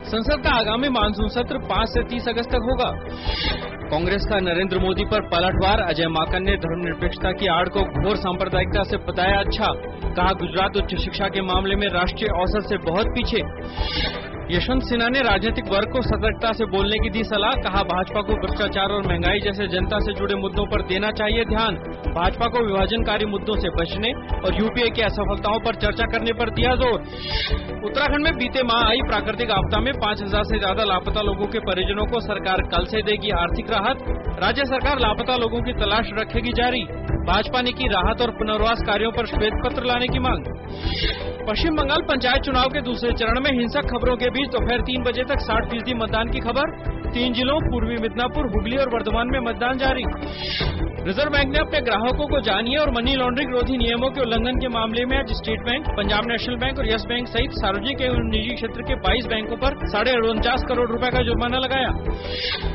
संसद का आगामी मानसून सत्र 5 से 30 अगस्त तक होगा। कांग्रेस का नरेंद्र मोदी पर पलटवार, अजय माकन ने धर्मनिरपेक्षता की आड़ को घोर सांप्रदायिकता से बताया अच्छा। कहा गुजरात उच्च शिक्षा के मामले में राष्ट्रीय औसत से बहुत पीछे। यशवंत सिन्हा ने राजनीतिक वर्ग को सतर्कता से बोलने की दी सलाह। कहा भाजपा को भ्रष्टाचार और महंगाई जैसे जनता से जुड़े मुद्दों पर देना चाहिए ध्यान। भाजपा को विभाजनकारी मुद्दों से बचने और यूपीए की असफलताओं पर चर्चा करने पर दिया जोर। उत्तराखंड में बीते माह आई प्राकृतिक आपदा में 5000 से ज्यादा लापता लोगों के परिजनों को सरकार कल से देगी आर्थिक राहत। राज्य सरकार लापता लोगों की तलाश रखेगी जारी। भाजपा ने की राहत और पुनर्वास कार्यों पर श्वेत पत्र लाने की मांग। पश्चिम बंगाल पंचायत चुनाव के दूसरे चरण में हिंसक खबरों के बीच दोपहर 3 बजे तक 60% मतदान की खबर। 3 जिलों पूर्वी मिदनापुर, हुगली और वर्धमान में मतदान जारी। रिजर्व बैंक ने अपने ग्राहकों को जानिए और मनी लॉन्ड्रिंग रोधी नियमों के उल्लंघन के मामले में आज state bank, Punjab national bank और यस बैंक सहित सार्वजनिक एवं निजी क्षेत्र के 22 बैंकों पर 49.5 करोड़ रुपए का जुर्माना लगाया।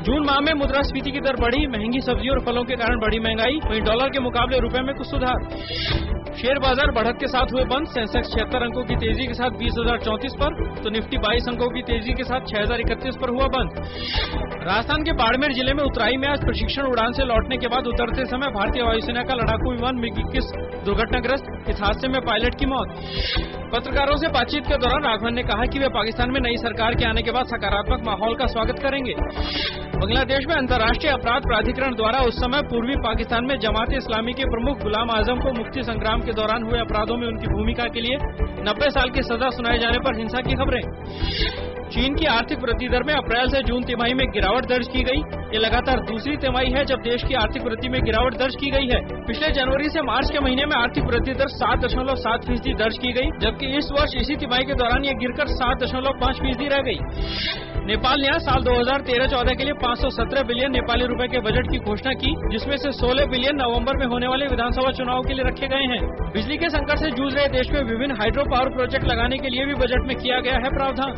जून माह में मुद्रास्फीति की दर बढ़ी, महंगी सब्जियों और फलों के कारण बढ़ी महंगाई, वहीं डॉलर के मुकाबले रुपए में कुछ सुधार। शेयर बाजार बढ़त के साथ हुए बंद। सेंसेक्स 76 अंकों की तेजी के साथ 20,034 पर, तो निफ्टी 22 अंकों की तेजी के साथ 6,031 पर हुआ बंद। राजस्थान के बाड़मेर जिले में उतराई में आज प्रशिक्षण उड़ान से लौटने के बाद उतरते समय भारतीय वायुसेना का लड़ाकू विमान MiG-21 दुर्घटनाग्रस्त। इस हादसे में पायलट की मौत। पत्रकारों से बातचीत के दौरान राघवन ने कहा कि वे पाकिस्तान में नई सरकार के आने के बाद सकारात्मक माहौल का स्वागत करेंगे। बांग्लादेश में अंतर्राष्ट्रीय अपराध प्राधिकरण द्वारा उस समय पूर्वी पाकिस्तान में जमात इस्लामी के प्रमुख गुलाम आजम को मुक्ति संग्राम के दौरान हुए अपराधों में उनकी भूमिका के लिए 90 साल की सजा सुनाए जाने पर हिंसा की खबरें। चीन की आर्थिक वृद्धि दर में अप्रैल से जून तिमाही में गिरावट दर्ज की गई। ये लगातार दूसरी तिमाही है जब देश की आर्थिक वृद्धि में गिरावट दर्ज की गई है। पिछले जनवरी से मार्च के महीने में आर्थिक वृद्धि दर 7.7% दर्ज की गई, जबकि इस वर्ष इसी तिमाही के दौरान ये गिरकर 7.5% रह गई। नेपाल ने साल 2013-14 के लिए 517 बिलियन नेपाली रुपए के बजट की घोषणा की, जिसमें से 16 बिलियन नवंबर में होने वाले विधानसभा चुनाव के लिए रखे गए हैं। बिजली के संकट से जूझ रहे देश में विभिन्न हाइड्रो पावर प्रोजेक्ट लगाने के लिए भी बजट में किया गया है प्रावधान।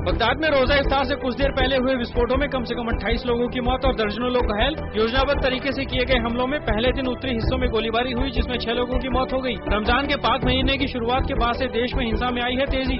बगदाद में रोजा इफ्तार से कुछ देर पहले हुए विस्फोटों में कम से कम 28 लोगों की मौत और दर्जनों लोग घायल। योजनाबद्ध तरीके से किए गए हमलों में पहले दिन उत्तरी हिस्सों में गोलीबारी हुई, जिसमें 6 लोगों की मौत हो गई। रमजान के पाक महीने की शुरुआत के बाद से देश में हिंसा में आई है तेजी।